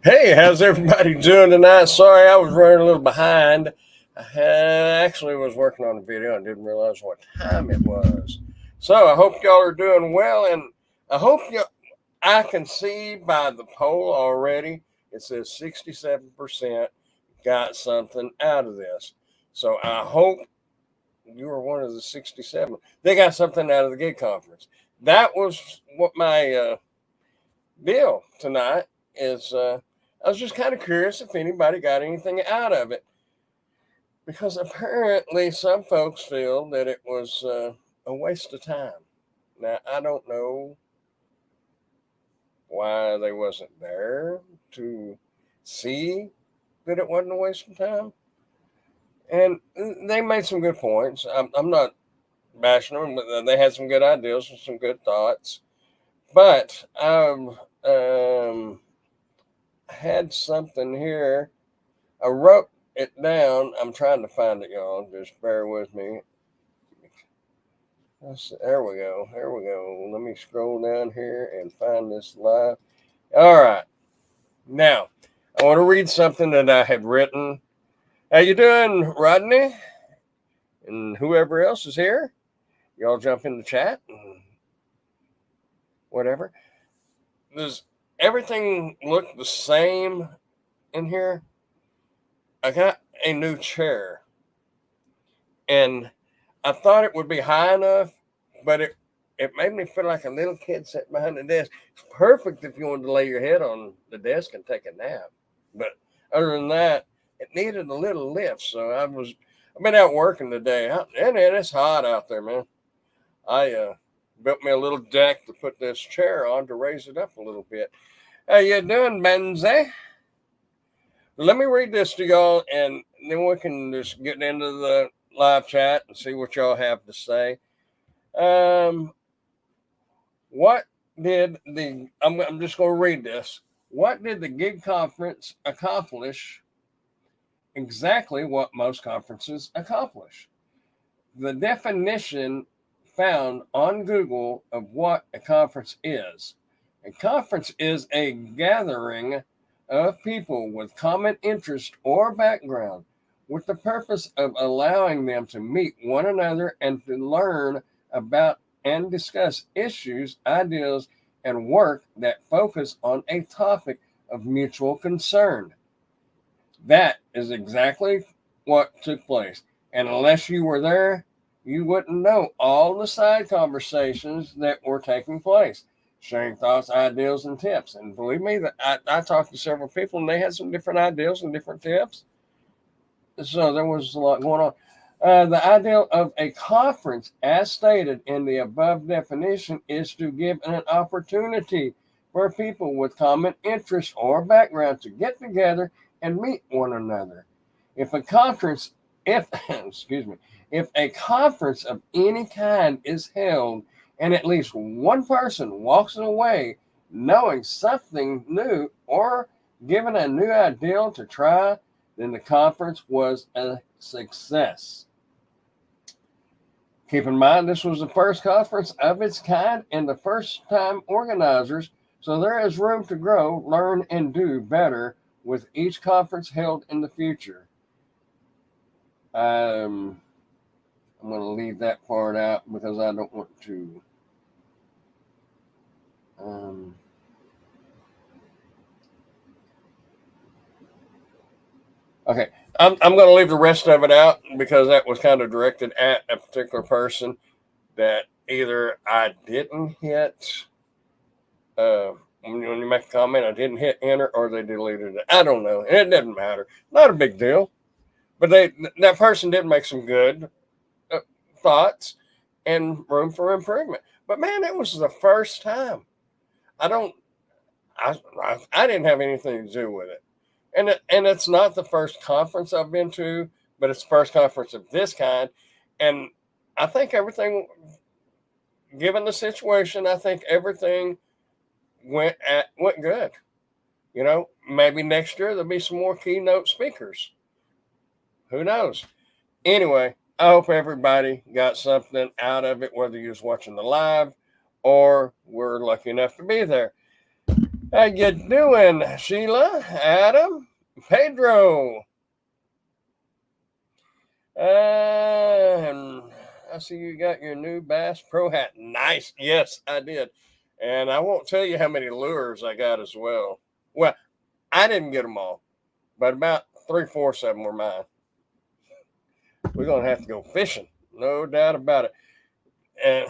Hey, how's everybody doing tonight? Sorry, I was running a little behind. Actually was working on a video and didn't realize what time it was. So I hope y'all are doing well, and I hope you. I can see by the poll already. It says 67% got something out of this. So I hope you were one of the 67. They got something out of the gig conference. That was what my deal tonight is. I was just kind of curious if anybody got anything out of it because apparently some folks feel that it was a waste of time. Now I don't know why they wasn't there to see that it wasn't a waste of time, and they made some good points. I'm not bashing them, but they had some good ideas and some good thoughts. But I've had something here. I wrote it down. I'm trying to find it, y'all. Just bear with me. There we go. There we go. Let me scroll down here and find this live. All right. Now, I want to read something that I had written. How you doing, Rodney? And whoever else is here? Y'all jump in the chat and whatever. Does everything look the same in here? I got a new chair, and I thought it would be high enough, but it made me feel like a little kid sitting behind the desk. It's perfect if you wanted to lay your head on the desk and take a nap. But other than that, it needed a little lift. So I've been out working today, and it's hot out there, man. I built me a little deck to put this chair on to raise it up a little bit. How you doing, Benzie? Let me read this to y'all, and then we can just get into the live chat and see what y'all have to say. Um, what did the I'm just going to read this. What did the gig conference accomplish? Exactly what most conferences accomplish. The definition found on Google of what a conference is. A conference is a gathering of people with common interest or background with the purpose of allowing them to meet one another and to learn about and discuss issues, ideas, and work that focus on a topic of mutual concern. That is exactly what took place. And unless you were there, you wouldn't know all the side conversations that were taking place, sharing thoughts, ideas, and tips. And believe me, that I talked to several people and they had some different ideas and different tips. So there was a lot going on. The idea of a conference, as stated in the above definition, is to give an opportunity for people with common interests or background to get together and meet one another. If a conference, if excuse me, if a conference of any kind is held and at least one person walks away knowing something new or given a new idea to try, then the conference was a success. Keep in mind, this was the first conference of its kind and the first time organizers, so there is room to grow, learn, and do better with each conference held in the future. I'm going to leave that part out because I don't want to. Um, okay, I'm going to leave the rest of it out because that was kind of directed at a particular person that either I didn't hit when you make a comment, I didn't hit enter or they deleted it. I don't know. It doesn't matter. Not a big deal. But that person did make some good uh, thoughts and room for improvement. But man, it was the first time. I don't. I didn't have anything to do with it, and it's not the first conference I've been to, but it's the first conference of this kind, and I think everything, given the situation, I think everything went good. You know, maybe next year there'll be some more keynote speakers. Who knows? Anyway, I hope everybody got something out of it, whether you was watching the live or were lucky enough to be there. How you doing, Sheila, Adam, Pedro? And I see you got your new Bass Pro hat. Nice. Yes, I did. And I won't tell you how many lures I got as well. Well, I didn't get them all, but about three-fourths of them were mine. We're going to have to go fishing. No doubt about it. And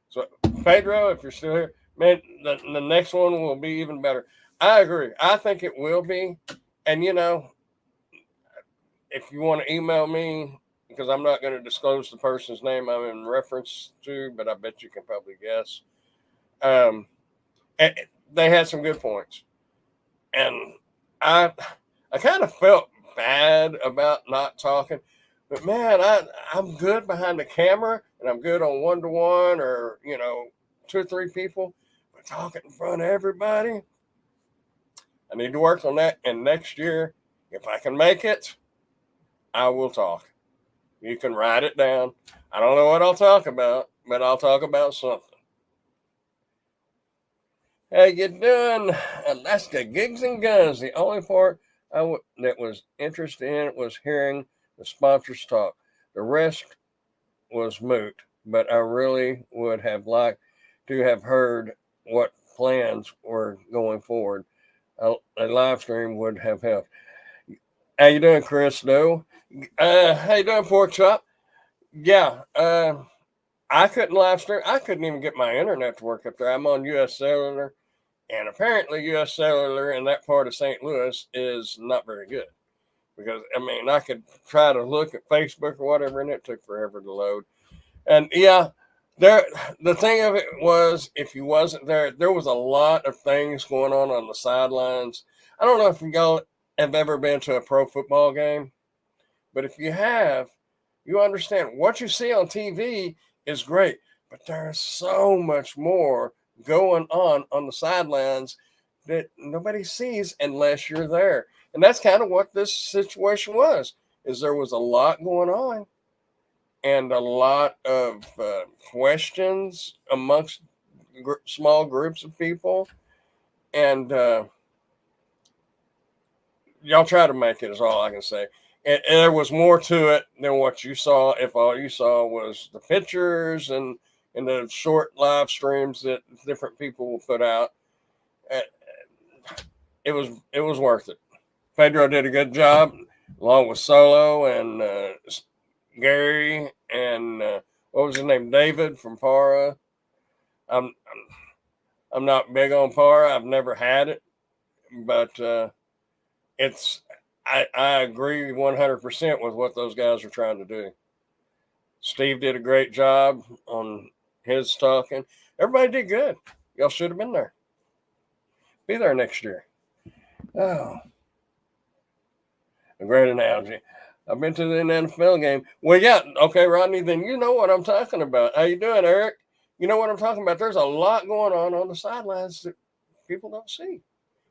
so, Pedro, if you're still here, man, the next one will be even better. I agree. I think it will be. And, if you want to email me, because I'm not going to disclose the person's name I'm in reference to, but I bet you can probably guess. Um, they had some good points, and I kind of felt bad about not talking, but man, I'm good behind the camera, and I'm good on 1-to-1 or two or three people, but talking in front of everybody, I need to work on that. And next year, if I can make it, I will talk. You can write it down. I don't know what I'll talk about, but I'll talk about something. How you doing? Alaska Gigs and Guns. The only part that was interested in was hearing the sponsors talk. The rest was moot, but I really would have liked to have heard what plans were going forward. A live stream would have helped. How you doing, Chris Doe? How you doing, Pork Chop? Yeah, I couldn't live stream. I couldn't even get my internet to work up there. I'm on US Cellular, and apparently US Cellular in that part of St. Louis is not very good. Because, I mean, I could try to look at Facebook or whatever, and it took forever to load. And, yeah, the thing of it was, if you wasn't there, there was a lot of things going on the sidelines. I don't know if y'all have ever been to a pro football game, but if you have, you understand what you see on TV is great, but there's so much more going on the sidelines that nobody sees unless you're there. And that's kind of what this situation was, is there was a lot going on and a lot of questions amongst small groups of people. And y'all try to make it, is all I can say. And there was more to it than what you saw. If all you saw was the pictures and the short live streams that different people will put out, it was worth it. Pedro did a good job, along with Solo and Gary and what was his name, David from Para. I'm I'm not big on Para. I've never had it, but it's I agree 100% with what those guys are trying to do. Steve did a great job on his talking. Everybody did good. Y'all should have been there. Be there next year. Oh, a great analogy. I've been to the NFL game. Well, yeah, okay, Rodney, then you know what I'm talking about. How you doing, Eric? You know what I'm talking about. There's a lot going on the sidelines that people don't see.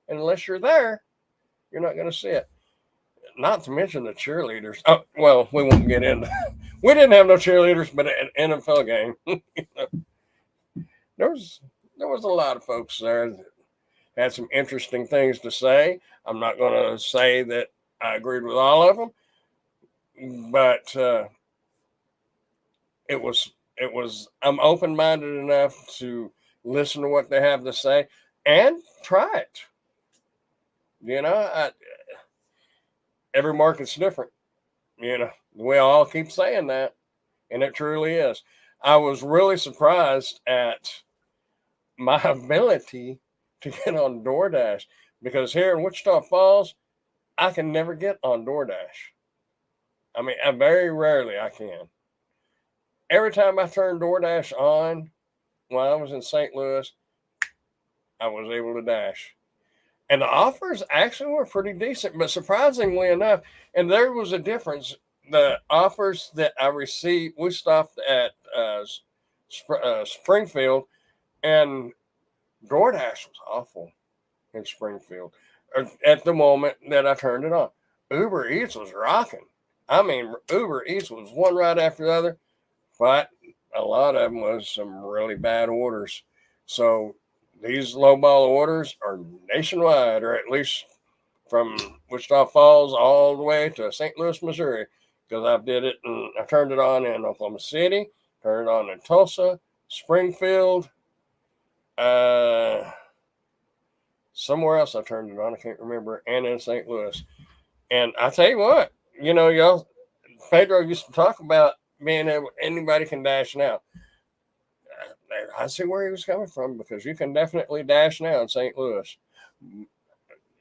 And unless you're there, you're not going to see it. Not to mention the cheerleaders. Oh, well, we won't get into. We didn't have no cheerleaders, but an NFL game. there was there was a lot of folks there that had some interesting things to say. I'm not going to say that I agreed with all of them, but it was. I'm open minded enough to listen to what they have to say and try it. Every market's different. We all keep saying that, and it truly is. I was really surprised at my ability to get on DoorDash, because here in Wichita Falls, I can never get on DoorDash. I mean, I very rarely I can. Every time I turned DoorDash on when I was in St. Louis, I was able to dash. And the offers actually were pretty decent, but surprisingly enough, and there was a difference. The offers that I received, we stopped at Springfield, and DoorDash was awful in Springfield at the moment that I turned it on. Uber Eats was rocking. I mean, Uber Eats was one right after the other, but a lot of them was some really bad orders. So these low ball orders are nationwide, or at least from Wichita Falls all the way to St. Louis, Missouri, because I did it and I turned it on in Oklahoma City, turned it on in Tulsa, Springfield, somewhere else I turned it on, I can't remember, and in St. Louis. And I tell you what, y'all, Pedro used to talk about being able, anybody can dash now. I see where he was coming from, because you can definitely dash now in St. Louis.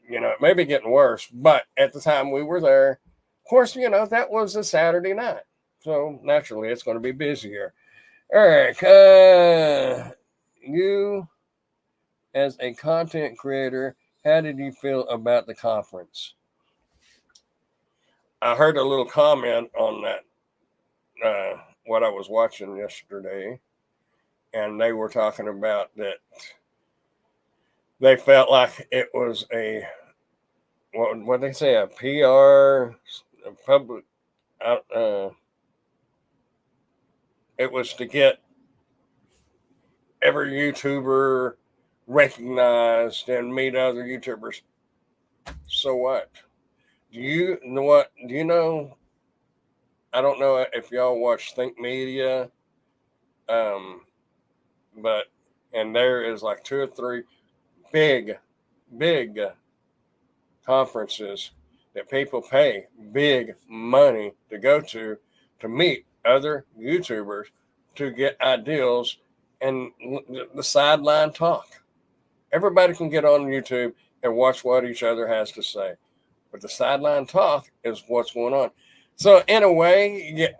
It may be getting worse, but at the time we were there, of course, that was a Saturday night. So naturally, it's going to be busier. Eric, you as a content creator, how did you feel about the conference? I heard a little comment on that, what I was watching yesterday, and they were talking about that they felt like it was what they say, a PR, a public, it was to get every YouTuber recognized and meet other YouTubers. So what? Do you know what? Do you know? I don't know if y'all watch Think Media, but and there is like 2 or 3 big conferences that people pay big money to go to meet other YouTubers, to get ideals and the sideline talk. Everybody can get on YouTube and watch what each other has to say, but the sideline talk is what's going on. So in a way, yeah,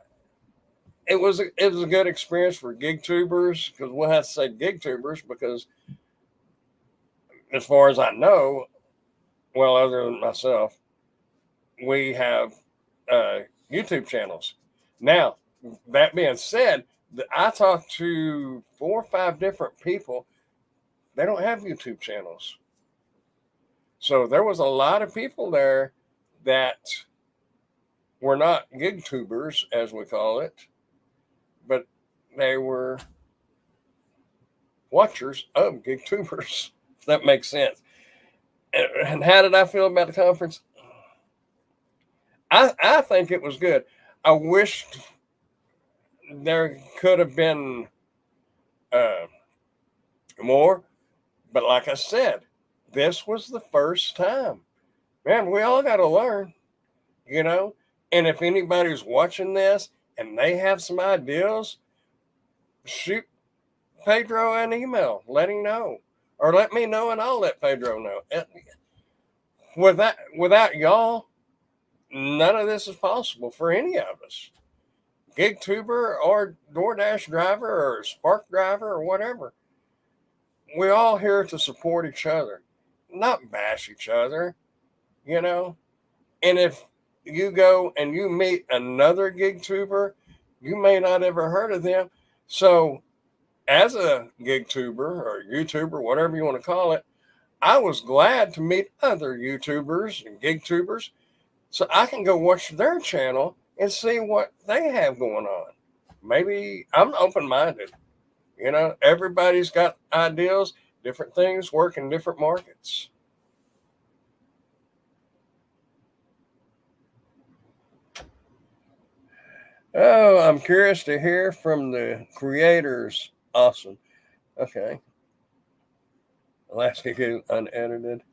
it was a good experience for gig tubers, because we'll have to say gig tubers, because as far as I know, well, other than myself, we have YouTube channels. Now, that being said, I talked to 4 or 5 different people. They don't have YouTube channels. So there was a lot of people there that were not gig tubers, as we call it, but they were watchers of gig tubers, if that makes sense. And how did I feel about the conference? I think it was good. I wished there could have been more, but like I said, this was the first time. Man, we all got to learn, And if anybody's watching this and they have some ideas, shoot Pedro an email, let him know, or let me know and I'll let Pedro know. Without y'all, none of this is possible for any of us. Gig tuber or DoorDash driver or Spark driver or whatever. We're all here to support each other, not bash each other, And if you go and you meet another gig tuber, you may not ever heard of them. So as a gig tuber or YouTuber, whatever you want to call it, I was glad to meet other YouTubers and gig tubers, so I can go watch their channel and see what they have going on. Maybe I'm open-minded. Everybody's got ideas, different things work in different markets. Oh, I'm curious to hear from the creators. Awesome. Okay. Alaska Goo unedited.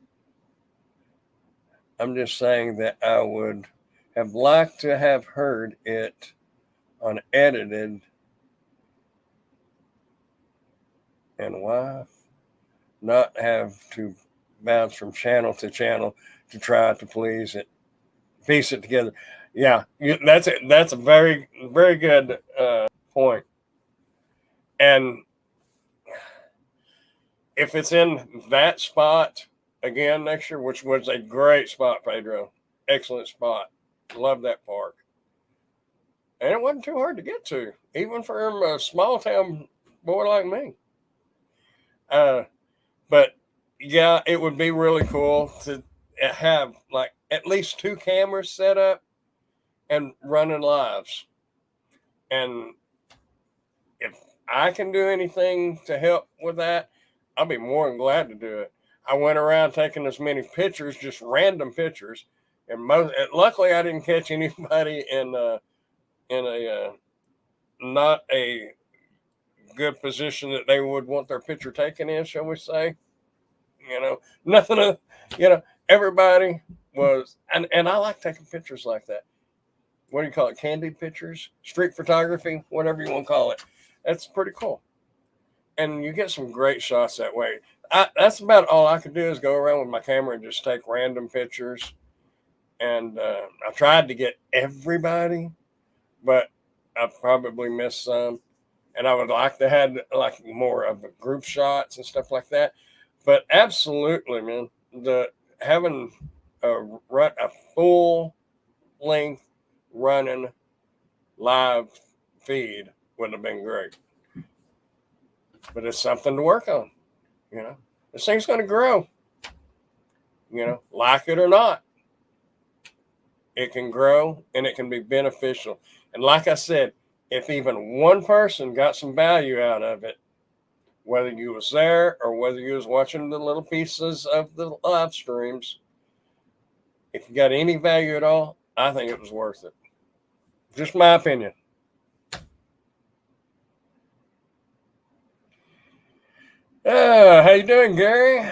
I'm just saying that I would have liked to have heard it unedited. And why not have to bounce from channel to channel to try to piece it together? Yeah, that's it. That's a very, very good point. And if it's in that spot again next year, which was a great spot, Pedro, excellent spot, love that park, and it wasn't too hard to get to, even for a small town boy like me. But yeah, it would be really cool to have like at least 2 cameras set up and running lives. And if I can do anything to help with that, I'll be more than glad to do it. I went around taking as many pictures, just random pictures, and luckily I didn't catch anybody in a not a good position that they would want their picture taken in, shall we say? Nothing of, everybody was, and I like taking pictures like that. What do you call it? Candid pictures, street photography, whatever you want to call it. That's pretty cool, and you get some great shots that way. That's about all I could do is go around with my camera and just take random pictures. And I tried to get everybody, but I probably missed some. And I would like to have like more of the group shots and stuff like that. But absolutely, man, the having a full length running live feed would have been great. But it's something to work on. This thing's going to grow. Like it or not, it can grow and it can be beneficial. And like I said, if even one person got some value out of it, whether you was there or whether you was watching the little pieces of the live streams, if you got any value at all, I think it was worth it. Just my opinion. How you doing, Gary?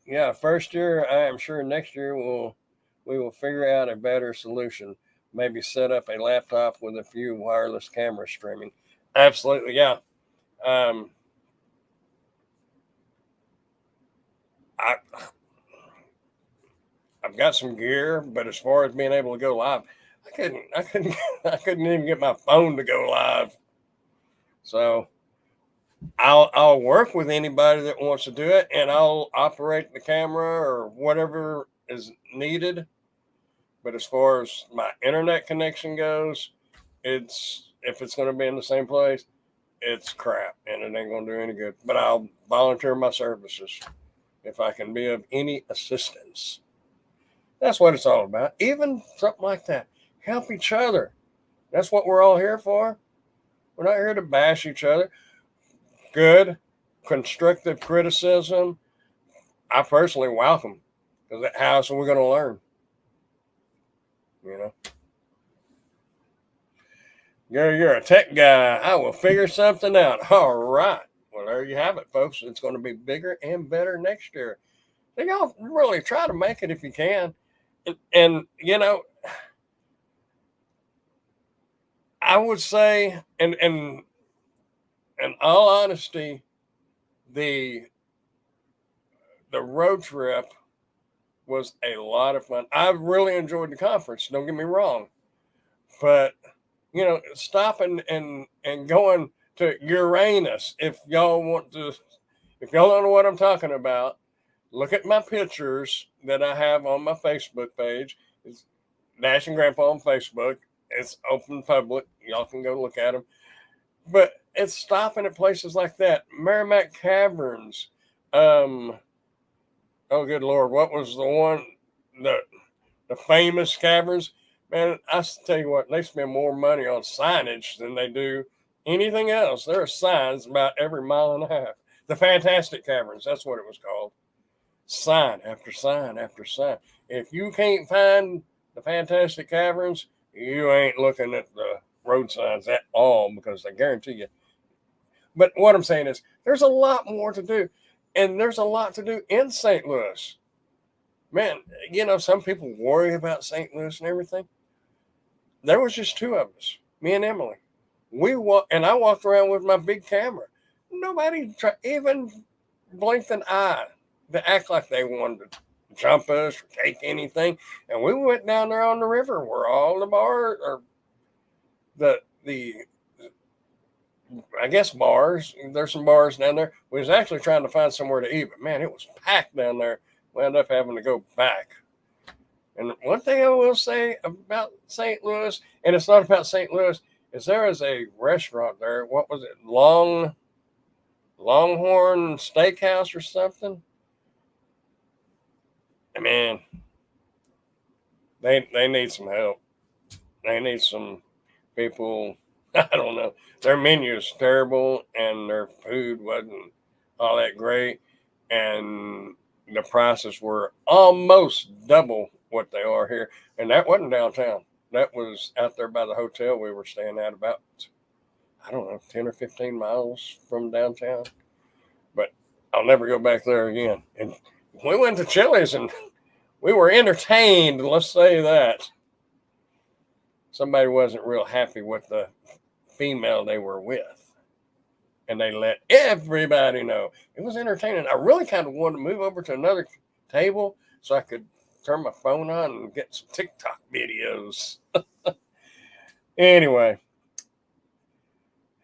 Yeah, first year. I am sure next year we will figure out a better solution. Maybe set up a laptop with a few wireless camera streaming. Absolutely, yeah. Um, I I've got some gear, but as far as being able to go live, I couldn't even get my phone to go live. So I'll work with anybody that wants to do it, and I'll operate the camera or whatever is needed. But as far as my internet connection goes, if it's going to be in the same place, it's crap, and it ain't going to do any good. But I'll volunteer my services if I can be of any assistance. That's what it's all about. Even something like that, help each other. That's what we're all here for. We're not here to bash each other. Good, constructive criticism, I personally welcome, because how else are we going to learn? You're a tech guy. I will figure something out. All right. Well, there you have it, folks. It's going to be bigger and better next year. So y'all really try to make it if you can. And I would say, and in all honesty, the road trip was a lot of fun. I really enjoyed the conference. Don't get me wrong, but stopping and going to Uranus. If y'all don't know what I'm talking about, look at my pictures that I have on my Facebook page. It's Dashing Grandpa on Facebook. It's open public. Y'all can go look at them. But it's stopping at places like that. Merrimack Caverns. Oh, good Lord. What was the one? The famous caverns? Man, I tell you what, they spend more money on signage than they do anything else. There are signs about every mile and a half. The Fantastic Caverns, that's what it was called. Sign after sign after sign. If you can't find the Fantastic Caverns, you ain't looking at the road signs at all, because I guarantee you. But what I'm saying is, there's a lot more to do, and there's a lot to do in St. Louis. Man, some people worry about St. Louis and everything. There was just two of us, me and Emily. And I walked around with my big camera. Nobody even blinked an eye to act like they wanted to jump us or take anything. And we went down there on the river where all the bars, or the I guess bars. There's some bars down there. We was actually trying to find somewhere to eat, but man, it was packed down there. We ended up having to go back. And one thing I will say about St. Louis, and it's not about St. Louis, is there is a restaurant there. What was it? Longhorn Steakhouse or something? Man, they need some help. They need some people. I don't know. Their menu is terrible, and their food wasn't all that great, and the prices were almost double what they are here. And that wasn't downtown. That was out there by the hotel we were staying at, about, I don't know, 10 or 15 miles from downtown. But I'll never go back there again. And we went to Chili's and we were entertained, let's say that. Somebody wasn't real happy with the female they were with, and they let everybody know. It was entertaining. I really kind of wanted to move over to another table so I could turn my phone on and get some TikTok videos. Anyway,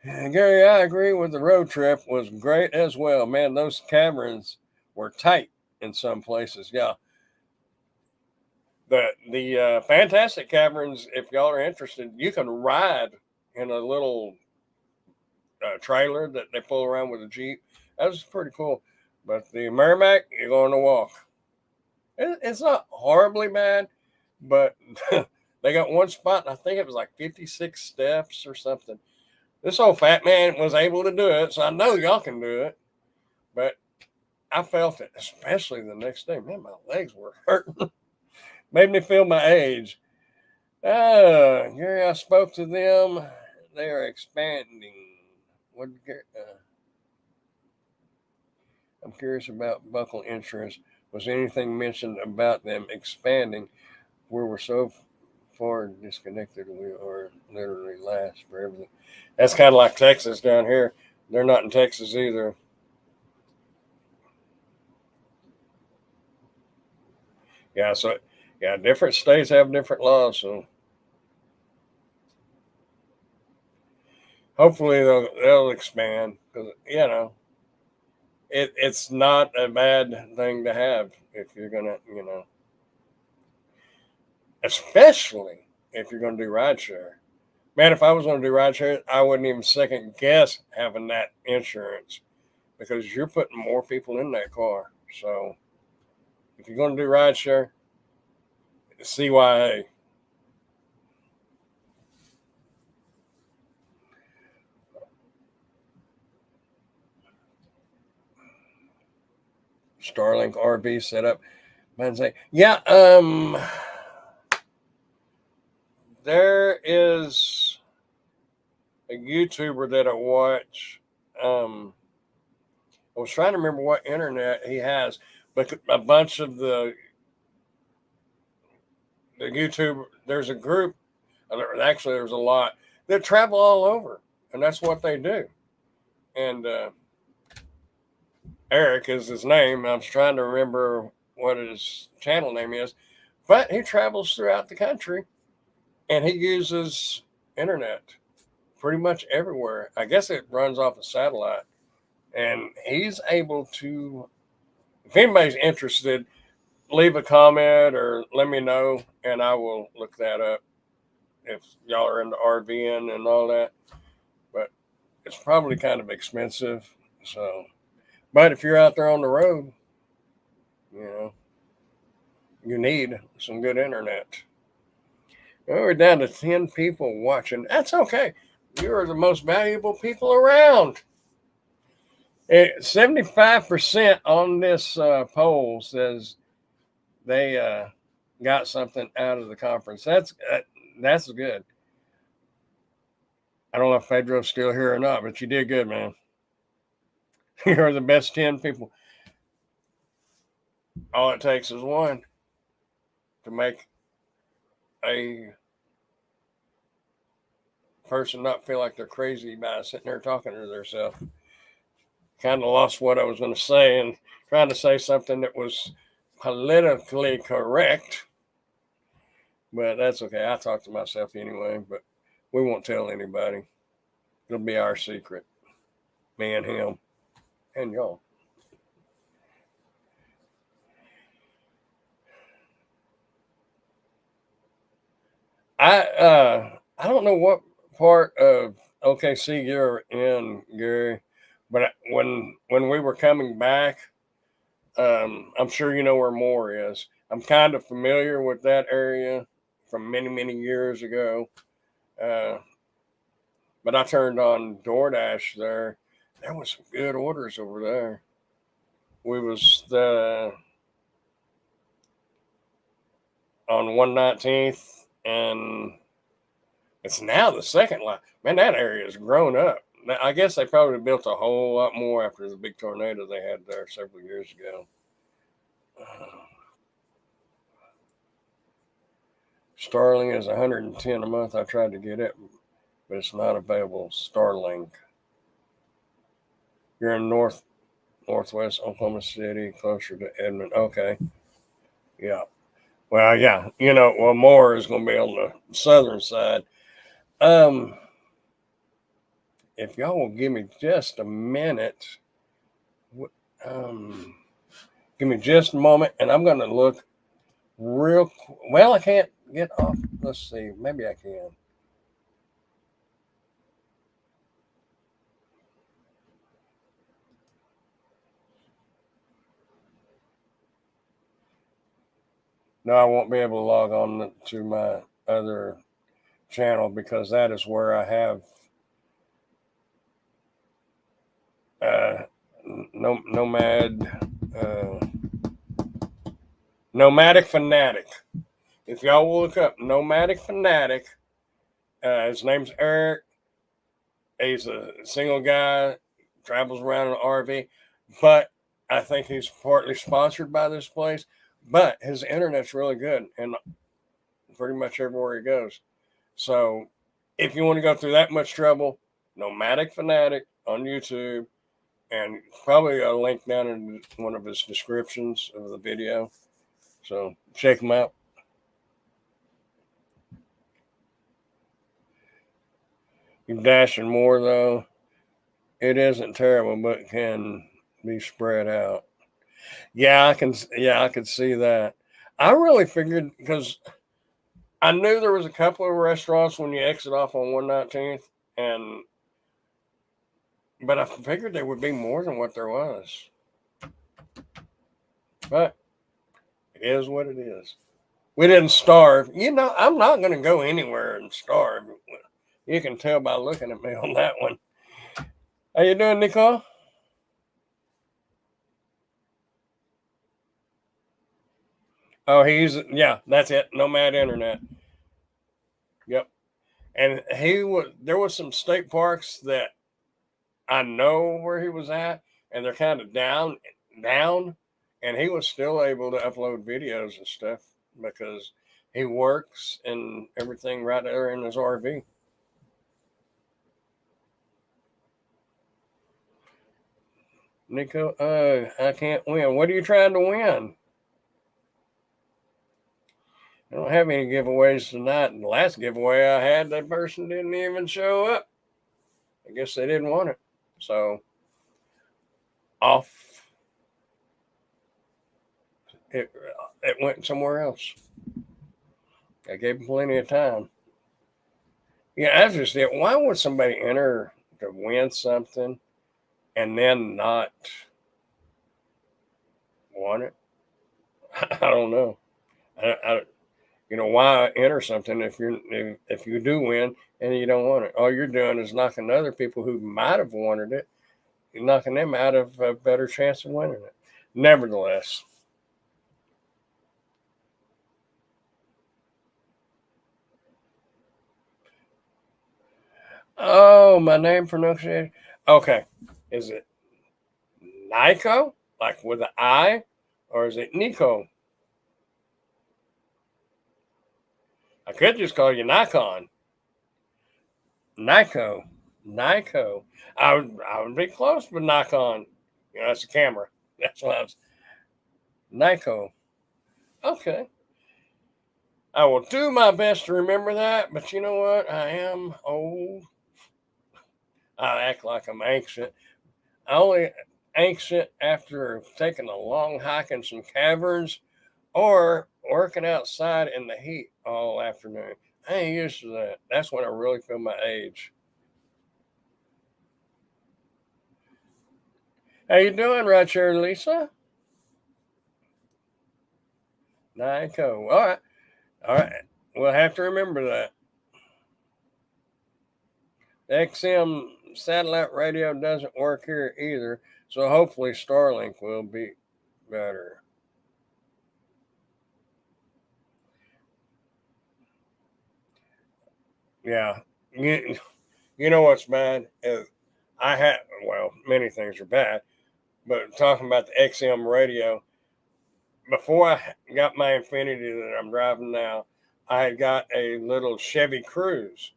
Gary, I agree with the road trip was great as well. Man, those caverns were tight in some places. Yeah. The Fantastic Caverns, if y'all are interested, you can ride in a little trailer that they pull around with a Jeep. That was pretty cool. But the Merrimack, you're going to walk. It's not horribly bad, but they got one spot, and I think it was like 56 steps or something. This old fat man was able to do it, so I know y'all can do it. But I felt it, especially the next day. Man, my legs were hurting. Made me feel my age. Gary, I spoke to them. They are expanding. What? I'm curious about Buckle Insurance. Was anything mentioned about them expanding? Where we're so far disconnected, we are literally last for everything. That's kind of like Texas down here. They're not in Texas either. Yeah, so yeah, different states have different laws. So hopefully they'll expand because it's not a bad thing to have if you're gonna especially if you're gonna do rideshare. Man, if I was gonna do rideshare, I wouldn't even second guess having that insurance because you're putting more people in that car. So if you're gonna do rideshare, CYA. Starlink RV setup. Man, say, yeah, there is a YouTuber that I watch. I was trying to remember what internet he has, but a bunch of the YouTube, there's a group, actually, there's a lot that travel all over, and that's what they do. And Eric is his name. I was trying to remember what his channel name is, but he travels throughout the country and he uses internet pretty much everywhere. I guess it runs off a satellite, and he's able to. If anybody's interested, leave a comment or let me know, and I will look that up. If y'all are into RVing and all that, but it's probably kind of expensive. So, but if you're out there on the road, you know, you need some good internet. Well, we're down to 10 people watching. That's okay. You are the most valuable people around. 75% on this poll says they got something out of the conference. That's good. I don't know if Pedro's still here or not, but you did good, man. You're the best 10 people. All it takes is one to make a person not feel like they're crazy by sitting there talking to themselves. Kind of lost what I was going to say and trying to say something that was politically correct. But that's okay. I talk to myself anyway, but we won't tell anybody. It'll be our secret. Me and him and y'all. I don't know what part of OKC you're in, Gary, but when we were coming back, I'm sure you know where Moore is. I'm kind of familiar with that area from many years ago, uh, but I turned on DoorDash there, There was some good orders over there. We was on 119th, and it's now the second line. Man, that area has grown up. I guess they probably built a whole lot more after the big tornado they had there several years ago. Starling is 110 a month. I tried to get it, but it's not available. Starlink. You're in northwest Oklahoma City, closer to Edmond. Okay. Yeah. Well, yeah. Well, more is going to be on the southern side. If y'all will give me just a minute, give me just a moment, and I'm going to look real. Well, I can't get off. Let's see. Maybe I can. No, I won't be able to log on to my other channel because that is where I have Nomadic Fanatic. If y'all will look up Nomadic Fanatic, his name's Eric. He's a single guy, travels around in an RV, but I think he's partly sponsored by this place. But his internet's really good, and pretty much everywhere he goes. So if you want to go through that much trouble, Nomadic Fanatic on YouTube, and probably a link down in one of his descriptions of the video. So check him out. Dash and more though, it isn't terrible, but can be spread out. Yeah, I can. Yeah, I could see that. I really figured because I knew there was a couple of restaurants when you exit off on 119th, and but I figured there would be more than what there was. But it is what it is. We didn't starve. I'm not going to go anywhere and starve. You can tell by looking at me on that one. How you doing, Nicole? Oh, that's it. Nomad Internet. Yep. And there was some state parks that I know where he was at, and they're kind of down, and he was still able to upload videos and stuff because he works and everything right there in his RV. Nico, I can't win. What are you trying to win? I don't have any giveaways tonight. And the last giveaway I had, that person didn't even show up. I guess they didn't want it. So, off. It went somewhere else. I gave them plenty of time. Yeah, that's just it. Why would somebody enter to win something and then not want it? I don't know. Why enter something if you do win and you don't want it? All you're doing is knocking other people who might have wanted it. You're knocking them out of a better chance of winning it. Nevertheless. Oh, my name pronunciation. Okay. Is it Nico? Like with an I? Or is it Nico? I could just call you Nikon. Nico. Nico. I would be close with Nikon. That's a camera. That's what I was. Nico. Okay. I will do my best to remember that, but you know what? I am old. I act like I'm ancient. I only ancient after taking a long hike in some caverns or working outside in the heat all afternoon. I ain't used to that. That's when I really feel my age. How you doing right here, Lisa? Nico. All right. All right. We'll have to remember that. XM satellite radio doesn't work here either. So hopefully Starlink will be better. Yeah. You know what's bad? Is I had, well, many things are bad, but talking about the XM radio, before I got my Infinity that I'm driving now, I had got a little Chevy Cruze.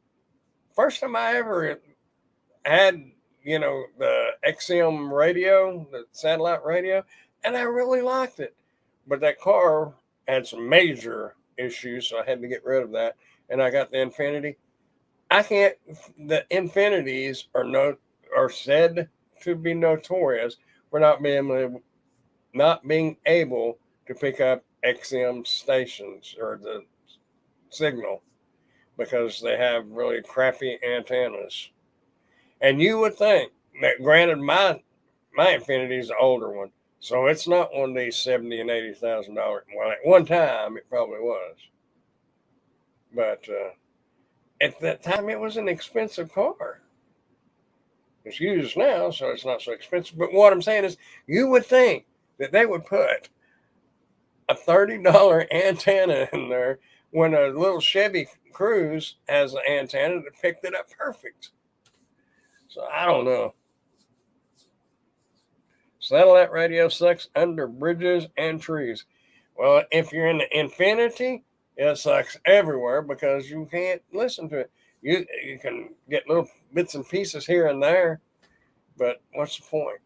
First time I ever had, the XM radio, the satellite radio, and I really liked it. But that car had some major issues, so I had to get rid of that. And I got the Infinity. I can't. The Infinities are said to be notorious for not being able to pick up XM stations or the signal because they have really crappy antennas. And you would think that, granted, my Infinity is the older one, so it's not one of these $70,000 and $80,000. Well, at one time it probably was, but at that time it was an expensive car. It's used now, so it's not so expensive. But what I'm saying is, you would think that they would put a $30 antenna in there when a little Chevy Cruze has an antenna that picked it up perfect. So I don't know. Satellite radio sucks under bridges and trees. Well, if you're in the Infinity, it sucks everywhere because you can't listen to it. You can get little bits and pieces here and there, but what's the point?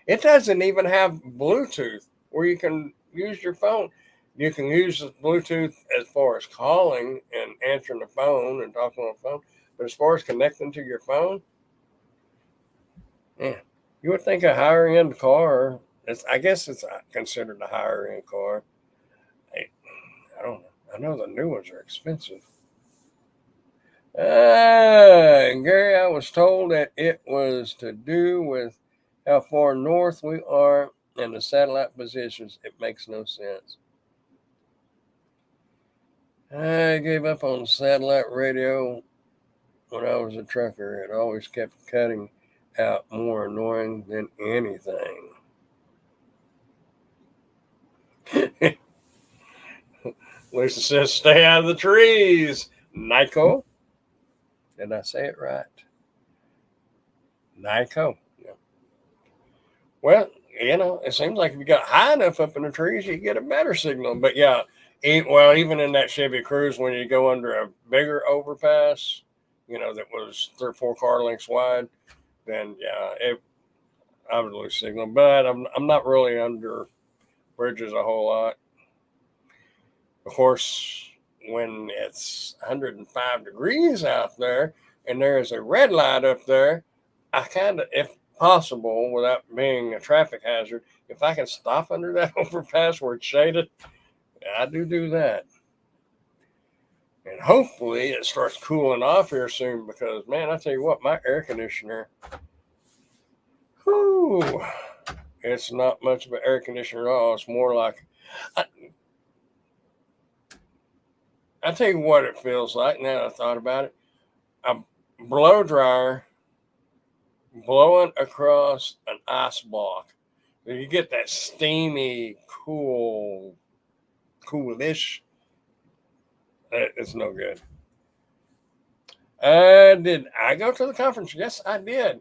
It doesn't even have Bluetooth where you can use your phone. You can use the Bluetooth as far as calling and answering the phone and talking on the phone, but as far as connecting to your phone, yeah, you would think a higher end car. I guess it's considered a higher end car. I, I don't know. I know the new ones are expensive. Gary, I was told that it was to do with how far north we are and the satellite positions. It makes no sense. I gave up on satellite radio when I was a trucker. It always kept cutting out, more annoying than anything. Lisa says, stay out of the trees. Nico. Did I say it right? Nico. Yeah. Well, it seems like if you got high enough up in the trees, you get a better signal. But yeah, even in that Chevy Cruze, when you go under a bigger overpass, that was 3 or 4 car lengths wide, then yeah, I would lose signal. But I'm not really under bridges a whole lot. Of course, when it's 105 degrees out there and there is a red light up there, I kind of, if possible, without being a traffic hazard, if I can stop under that overpass where it's shaded, I do that. And hopefully it starts cooling off here soon because, man, I tell you what, my air conditioner, whew, it's not much of an air conditioner at all. It's more like, I, I tell you what it feels like now that I thought about it. A blow dryer blowing across an ice block. You get that steamy, coolish. It's no good. Did I go to the conference? Yes, I did.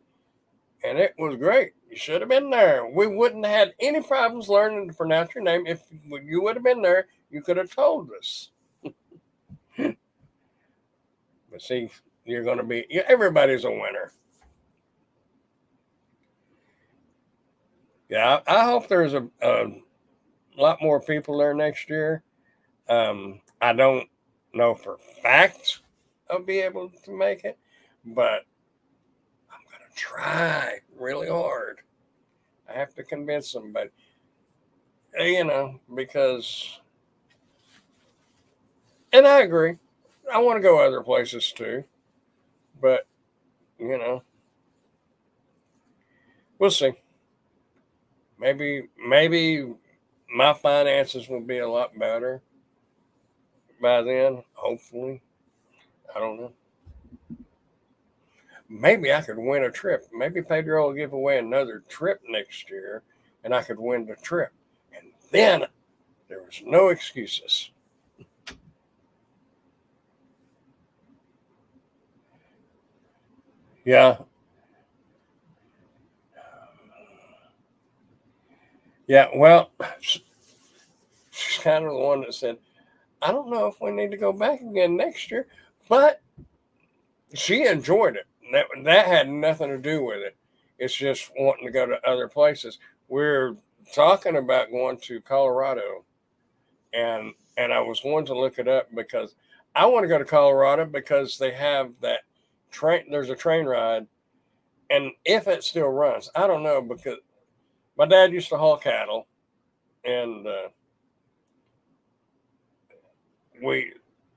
And it was great. You should have been there. We wouldn't have had any problems learning to pronounce your name. If you would have been there, you could have told us. But see, you're going to be, everybody's a winner. Yeah, I hope there's a lot more people there next year. I don't know for fact I'll be able to make it, but I'm going to try really hard. I have to convince somebody, because, and I agree, I want to go other places too, but, you know, we'll see. Maybe my finances will be a lot better by then, hopefully. I don't know. maybe I could win a trip. Maybe Pedro will give away another trip next year and I could win the trip. And then there was no excuses. Yeah. Yeah. Well, she's kind of the one that said, I don't know if we need to go back again next year, but she enjoyed it. That had nothing to do with it. It's just wanting to go to other places. We're talking about going to Colorado, and I was wanting to look it up because I want to go to Colorado because they have that train. There's a train ride, and if it still runs, I don't know because my dad used to haul cattle, and we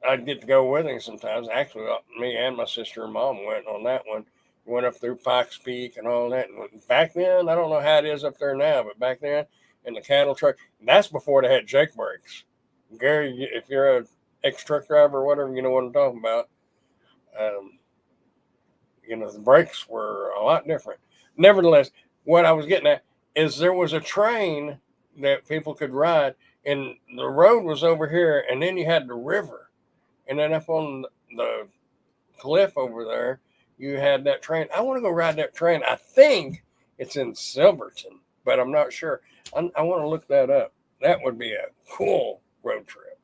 I'd get to go with him sometimes. Actually, me and my sister and mom went on that one. Went up through Pikes Peak and all that. And back then, I don't know how it is up there now, but back then, in the cattle truck, that's before they had Jake brakes. Gary, if you're a ex truck driver or whatever, you know what I'm talking about. Um, the brakes were a lot different. Nevertheless, what I was getting at is there was a train that people could ride, and the road was over here, and then you had the river, and then up on the cliff over there, you had that train. I want to go ride that train. I think it's in Silverton, but I'm not sure. I want to look that up. That would be a cool road trip.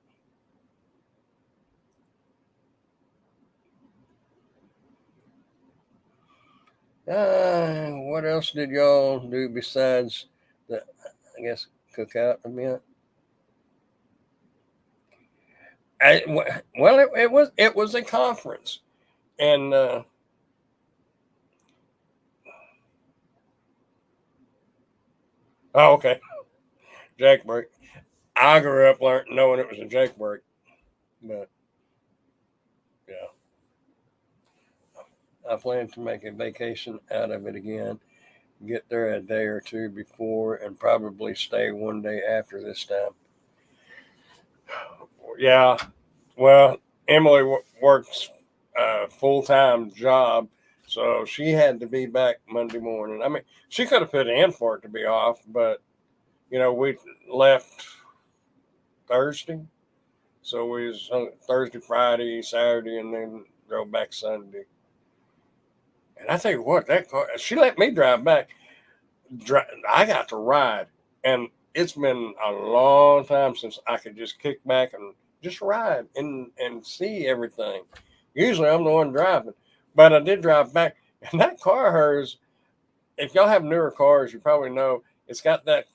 What else did y'all do besides the, I guess, cookout event? Well, it was a conference, and oh, okay, Jake break. I grew up knowing it was a Jake break, but yeah, I plan to make a vacation out of it again. Get there a day or two before, and probably stay one day after this time. Yeah, well, Emily works a full time job, so she had to be back Monday morning. I mean, she could have put in for it to be off, but we left Thursday, so we was Thursday, Friday, Saturday, and then drove back Sunday. And I tell you what, that car, she let me drive back. I got to ride, and it's been a long time since I could just kick back and just ride and see everything. Usually I'm the one driving, but I did drive back, and that car of hers. If y'all have newer cars, you probably know it's got that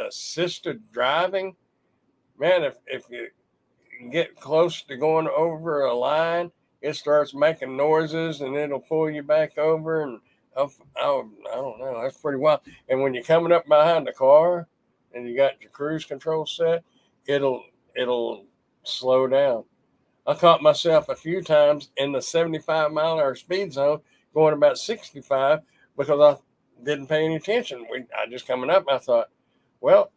assisted driving. Man, if you get close to going over a line, it starts making noises and it'll pull you back over. And I don't know, that's pretty wild. And when you're coming up behind the car and you got your cruise control set, it'll slow down. I caught myself a few times in the 75-mile-an-hour speed zone going about 65 because I didn't pay any attention. I just coming up, I thought, well,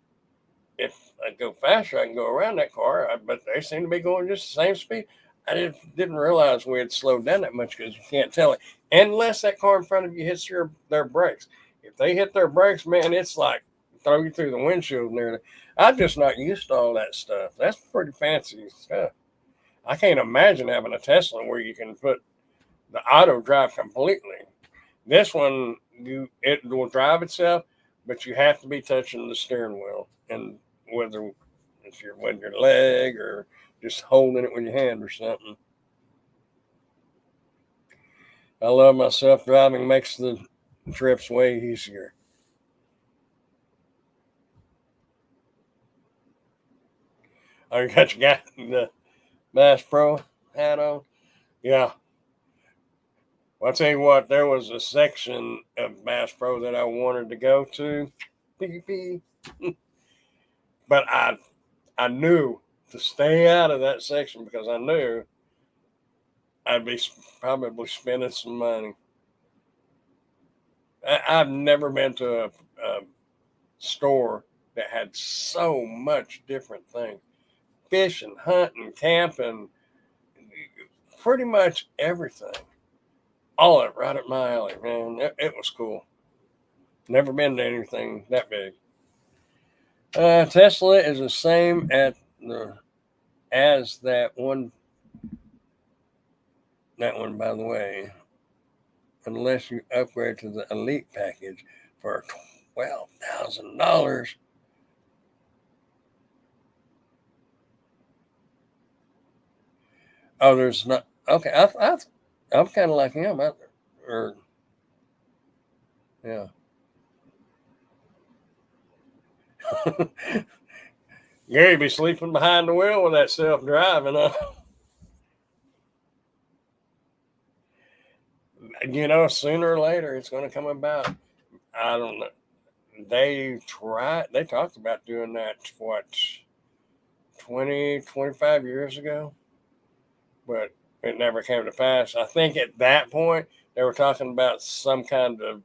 if I go faster, I can go around that car. But they seem to be going just the same speed. I didn't realize we had slowed down that much because you can't tell it unless that car in front of you hits their brakes. If they hit their brakes, man, it's like throw you through the windshield nearly. I'm just not used to all that stuff. That's pretty fancy stuff. I can't imagine having a Tesla where you can put the auto drive completely. This one, it will drive itself, but you have to be touching the steering wheel, and whether if you're with your leg or just holding it with your hand or something. I love myself driving makes the trips way easier. Oh, you got your guy the Bass Pro hat on? Yeah. Well, I'll tell you what, there was a section of Bass Pro that I wanted to go to. Pee. But I knew to stay out of that section because I knew I'd be probably spending some money. I've never been to a store that had so much different things: fishing, hunting, camping, pretty much everything. all of it right up my alley, man. It was cool. Never been to anything that big. Tesla is the same at the as that one. That one, by the way, unless you upgrade to the elite package for $12,000. Oh, there's not. Okay, I'm kind of like him. Or yeah. Gary be sleeping behind the wheel with that self driving. Sooner or later it's going to come about. I don't know. They talked about doing that, what, 20, 25 years ago, but it never came to pass. I think at that point they were talking about some kind of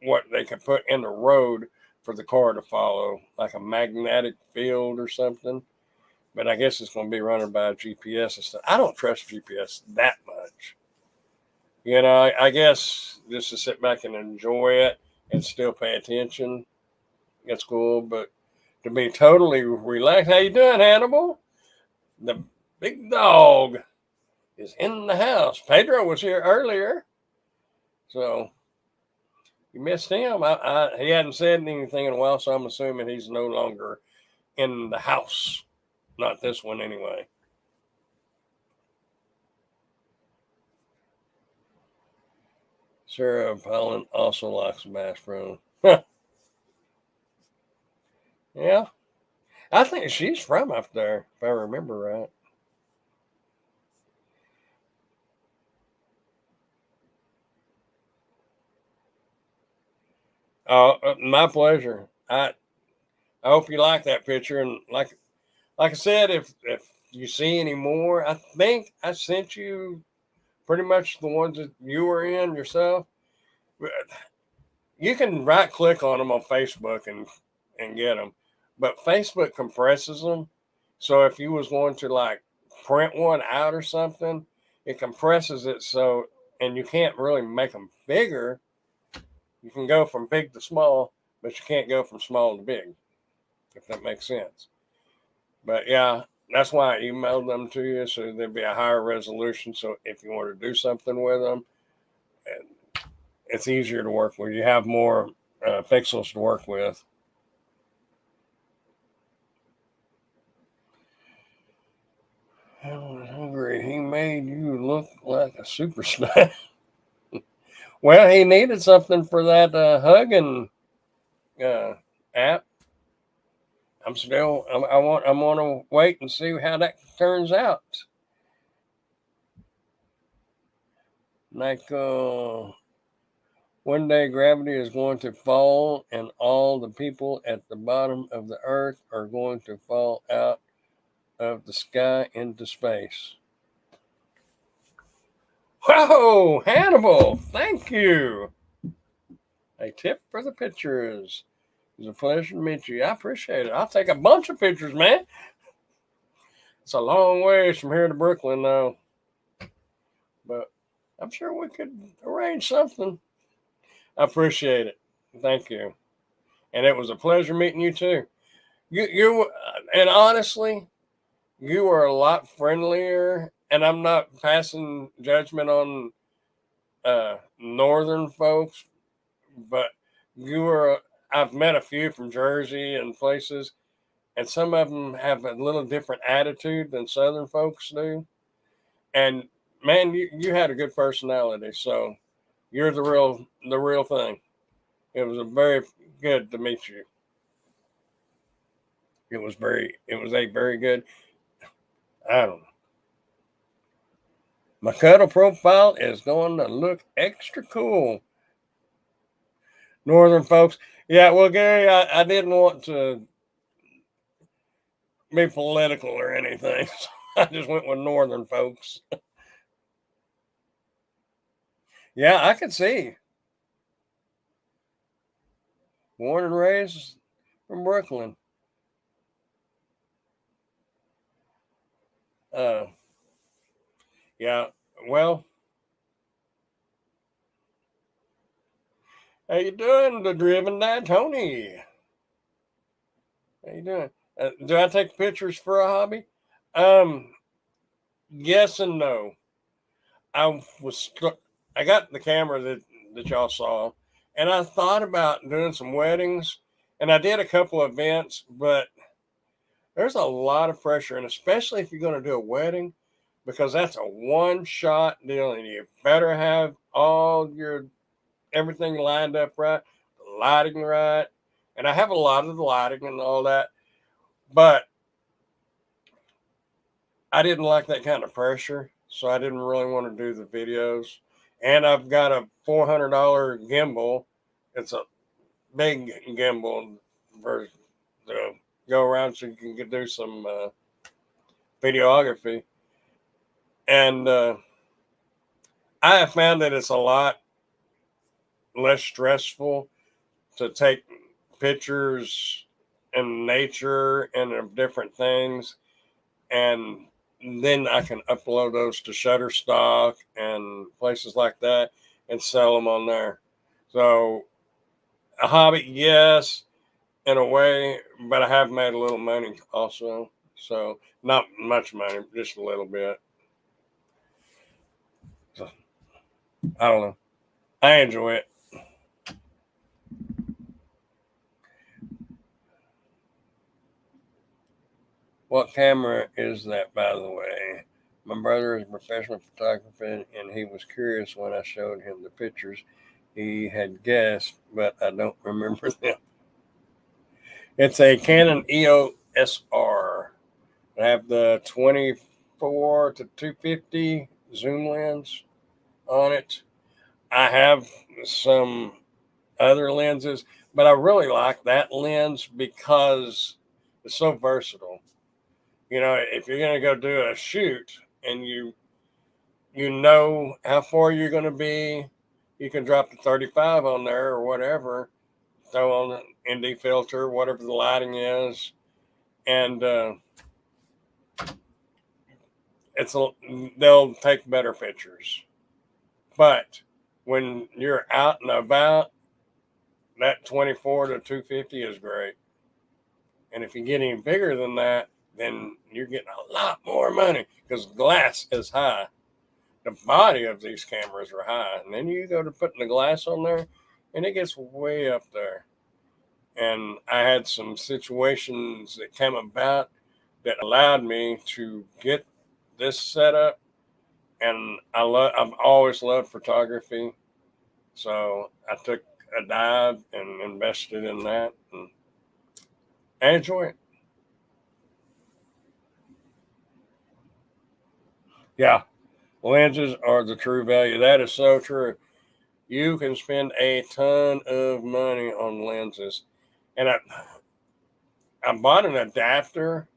what they could put in the road for the car to follow, like a magnetic field or something. But I guess it's going to be running by GPS and stuff. I don't trust GPS that much. I guess just to sit back and enjoy it and still pay attention, it's cool. But to be totally relaxed, how you doing, Hannibal? The big dog is in the house. Pedro was here earlier, so you missed him. He hadn't said anything in a while, so I'm assuming he's no longer in the house. Not this one, anyway. Sarah Palin also likes Bass Pro. Yeah, I think she's from up there, if I remember right. My pleasure. I hope you like that picture, and like I said, if you see any more, I think I sent you pretty much the ones that you were in yourself. You can right click on them on Facebook and get them, but Facebook compresses them. So if you was going to like print one out or something, it compresses it so, and you can't really make them bigger. You can go from big to small, but you can't go from small to big, if that makes sense. But yeah, that's why I emailed them to you so there'd be a higher resolution. So if you want to do something with them, it's easier to work with. You have more pixels to work with. I was hungry. He made you look like a superstar. Well, he needed something for that hugging uh, app. I want to wait and see how that turns out. Like, one day gravity is going to fall, and all the people at the bottom of the earth are going to fall out of the sky into space. Whoa, Hannibal, thank you. A tip for the pictures. It's a pleasure to meet you. I appreciate it. I'll take a bunch of pictures, man. It's a long ways from here to Brooklyn, though. But I'm sure we could arrange something. I appreciate it. Thank you. And it was a pleasure meeting you, too. And honestly, you are a lot friendlier. And I'm not passing judgment on northern folks, but you were. I've met a few from Jersey and places, and some of them have a little different attitude than southern folks do. And man, you had a good personality, so you're the real thing. It was a very good to meet you. It was a very good. I don't know. My cuddle profile is going to look extra cool. Northern folks. Yeah, well, Gary, I didn't want to be political or anything. So I just went with northern folks. Yeah, I could see. Born and raised from Brooklyn. Uh, yeah. Well, How you doing, the Driven Dad Tony? How you doing? Do I take pictures for a hobby? Um, yes and no. I was I got the camera that y'all saw, and I thought about doing some weddings, and I did a couple of events, but there's a lot of pressure, and especially if you're going to do a wedding, because that's a one shot deal, and you better have all your everything lined up right, the lighting right, and I have a lot of the lighting and all that, but I didn't like that kind of pressure, so I didn't really want to do the videos. And I've got a $400 gimbal. It's a big gimbal for to go around so you can do some videography. And I have found that it's a lot less stressful to take pictures in nature and of different things, and then I can upload those to Shutterstock and places like that and sell them on there. So a hobby, yes, in a way, but I have made a little money also. So not much money, just a little bit. So I don't know. I enjoy it. What camera is that, by the way? My brother is a professional photographer, and he was curious when I showed him the pictures. He had guessed, but I don't remember them. It's a Canon EOS R. I have the 24 to 250 zoom lens on it. I have some other lenses, but I really like that lens because it's so versatile. You know, if you're going to go do a shoot and you know how far you're going to be, you can drop the 35 on there or whatever, throw on an ND filter, whatever the lighting is, and it's a, they'll take better pictures. But when you're out and about, that 24 to 250 is great. And if you get any bigger than that, then you're getting a lot more money because glass is high. The body of these cameras are high. And then you go to putting the glass on there, and it gets way up there. And I had some situations that came about that allowed me to get this set up. And I've always loved photography. So I took a dive and invested in that, and I enjoy it. Yeah, lenses are the true value. That is so true. You can spend a ton of money on lenses. And I bought an adapter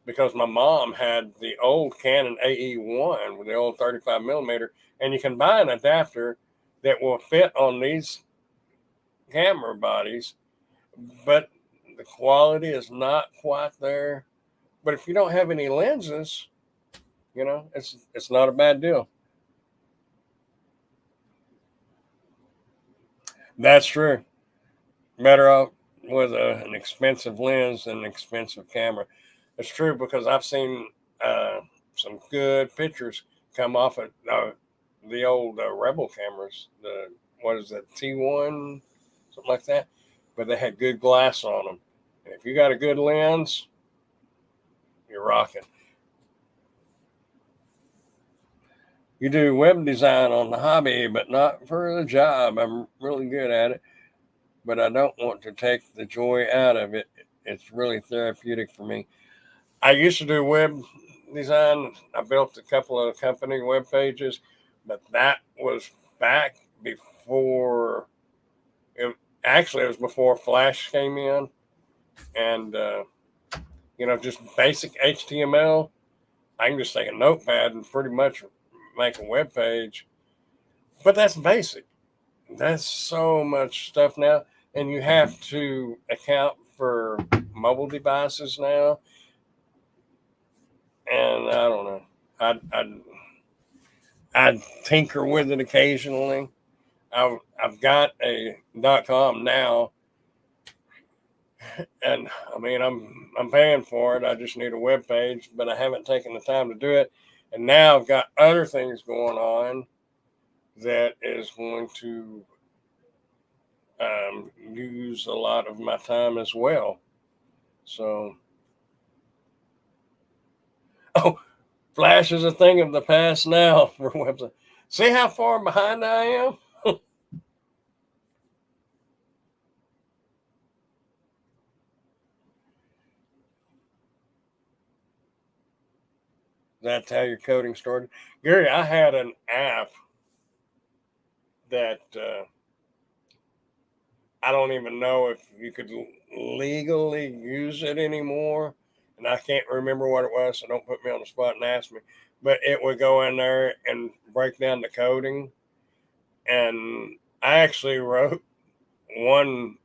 because my mom had the old Canon AE1 with the old 35 millimeter, and you can buy an adapter that will fit on these camera bodies, but the quality is not quite there. But if you don't have any lenses, you know, it's not a bad deal. That's true. Better off with an expensive lens than an expensive camera. It's true because I've seen some good pictures come off of the old Rebel cameras. The what is that T1, something like that, but they had good glass on them. And if you got a good lens, you're rocking. You do web design on the hobby, but not for the job. I'm really good at it, but I don't want to take the joy out of it. It's really therapeutic for me. I used to do web design. I built a couple of company web pages, but that was back before it actually it was before Flash came in, and just basic HTML. I can just take a notepad and pretty much make a web page, but that's basic. That's so much stuff now, and you have to account for mobile devices now, and I don't know. I tinker with it occasionally, I've got a .com now, and I mean I'm paying for it. I just need a web page, but I haven't taken the time to do it. And now I've got other things going on that is going to use a lot of my time as well. So, oh, Flash is a thing of the past now for website. See how far behind I am? That's how your coding started. Gary, I had an app that I don't even know if you could legally use it anymore. And I can't remember what it was, so don't put me on the spot and ask me. But it would go in there and break down the coding. And I actually wrote one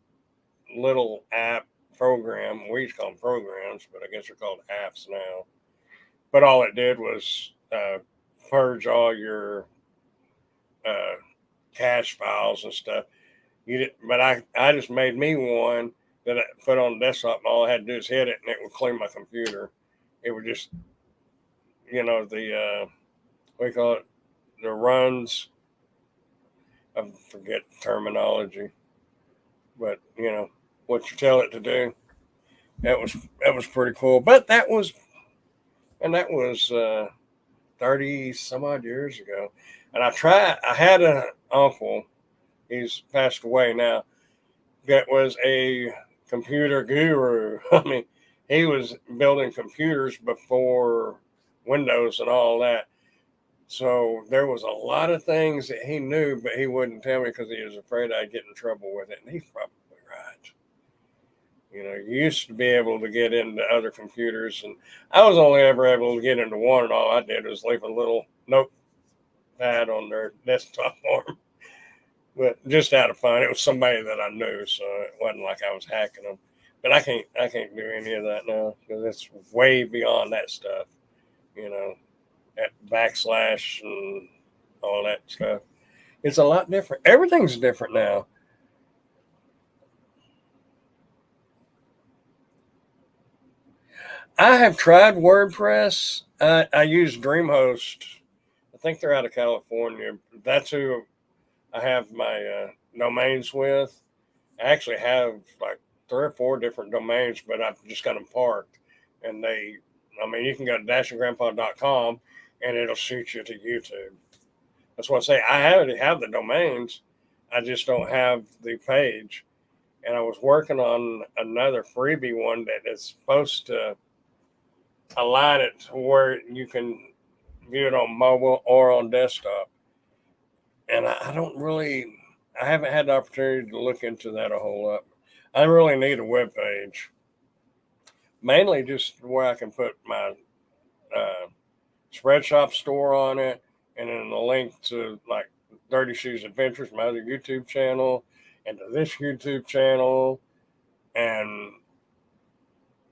little app program. We used to call them programs, but I guess they're called apps now. But all it did was purge all your uh, cache files and stuff. You did, but I just made me one that I put on the desktop, and all I had to do is hit it, and it would clean my computer. It would just, the what do you call it, the runs. I forget the terminology, but what you tell it to do. That was pretty cool. But that was 30 some odd years ago, and I had an uncle. He's passed away now. That was a computer guru. I mean, he was building computers before Windows and all that. So there was a lot of things that he knew, but he wouldn't tell me because he was afraid I'd get in trouble with it. And he's probably right. You used to be able to get into other computers, and I was only ever able to get into one, and all I did was leave a little notepad on their desktop for them. But just out of fun, it was somebody that I knew, so it wasn't like I was hacking them. But I can't do any of that now because it's way beyond that stuff. You know, that backslash and all that stuff. It's a lot different. Everything's different now. I have tried WordPress. I use DreamHost. I think they're out of California. That's who I have my domains with. I actually have like 3 or 4 different domains, but I've just got them parked. And I mean, you can go to dashinggrandpa.com and it'll shoot you to YouTube. That's what I say. I already have the domains. I just don't have the page. And I was working on another freebie one that is supposed to align it to where you can view it on mobile or on desktop. And I don't really, I haven't had the opportunity to look into that a whole lot. I really need a web page, mainly just where I can put my uh, Spreadshop store on it, and then a link to like Dirty Shoes Adventures, my other YouTube channel, and to this YouTube channel, and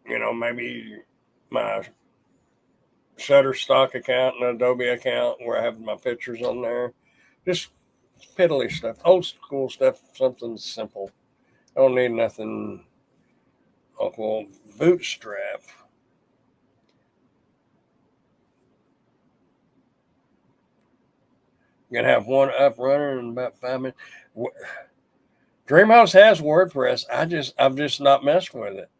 maybe my Shutterstock account and Adobe account where I have my pictures on there. Just piddly stuff, old school stuff, something simple. I don't need nothing. Uncle Bootstrap. You're gonna have one up running in about 5 minutes. Dreamhouse has WordPress. I've just not messed with it.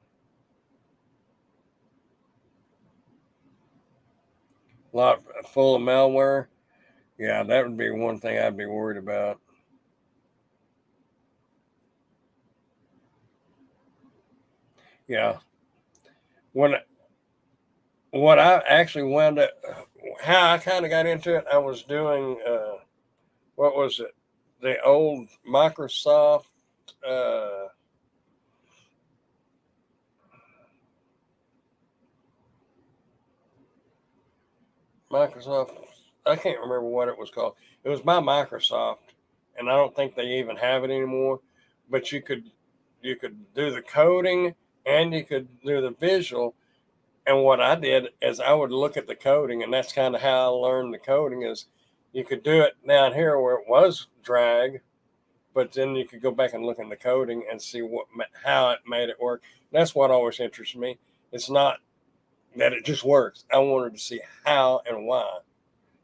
A lot full of malware. Yeah, that would be one thing I'd be worried about. Yeah. When what I actually wound up, how I kind of got into it, I was doing what was it? The old uh, Microsoft. I can't remember what it was called. It was by Microsoft, and I don't think they even have it anymore. But you could do the coding and you could do the visual. And what I did is I would look at the coding, and that's kind of how I learned the coding. Is you could do it down here where it was drag, but then you could go back and look in the coding and see how it made it work. That's what always interests me. It's not that it just works. I wanted to see how and why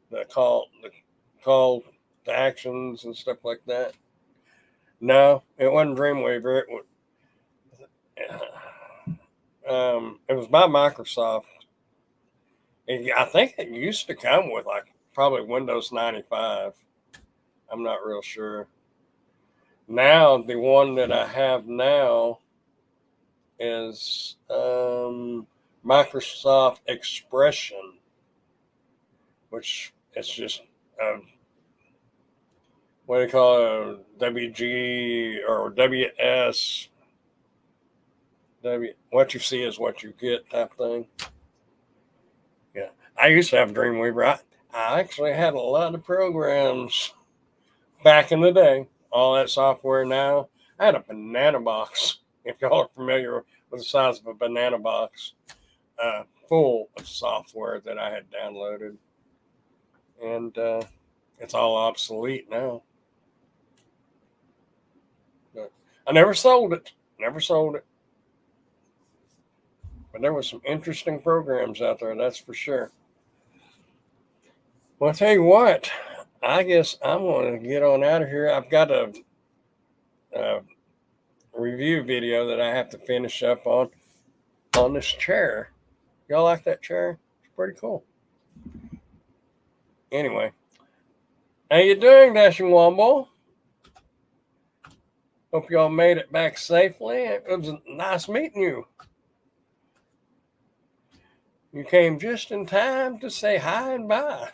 the call to actions and stuff like that. No, it wasn't Dreamweaver. It was by Microsoft. I think it used to come with like probably Windows 95. I'm not real sure. Now the one that I have now is Microsoft Expression, which it's just what do you call it, WG or WS. What you see is what you get type thing. Yeah, I used to have Dreamweaver. I actually had a lot of programs back in the day. All that software now. I had a banana box. If y'all are familiar with the size of a banana box, full of software that I had downloaded, and it's all obsolete now. But I never sold it. Never sold it. But there were some interesting programs out there, that's for sure. Well, I'll tell you what, I guess I'm going to get on out of here. I've got a review video that I have to finish up on this chair. Y'all like that chair? It's pretty cool. Anyway, how you doing, Dashing Womble? Hope y'all made it back safely. It was nice meeting you. You came just in time to say hi and bye.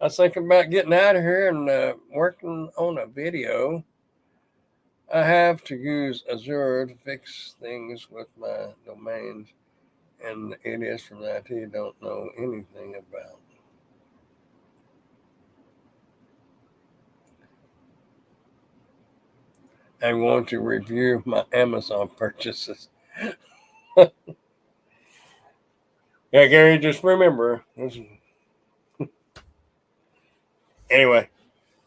I was thinking about getting out of here and working on a video. I have to use Azure to fix things with my domains, and the idiots from IT don't know anything about. I want to review my Amazon purchases. Yeah, Gary, just remember. Anyway,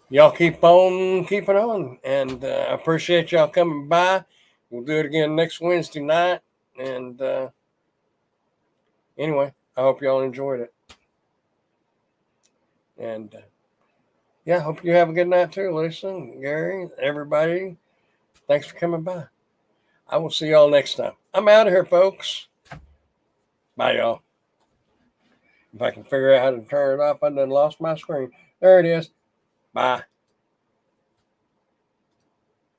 y'all keep on keeping on, and I appreciate y'all coming by. We'll do it again next Wednesday night, and anyway, I hope y'all enjoyed it, and yeah, I hope you have a good night too, Lisa, Gary, everybody. Thanks for coming by. I will see y'all next time. I'm out of here, folks. Bye, y'all. If I can figure out how to turn it off, I done lost my screen. There it is. Bye.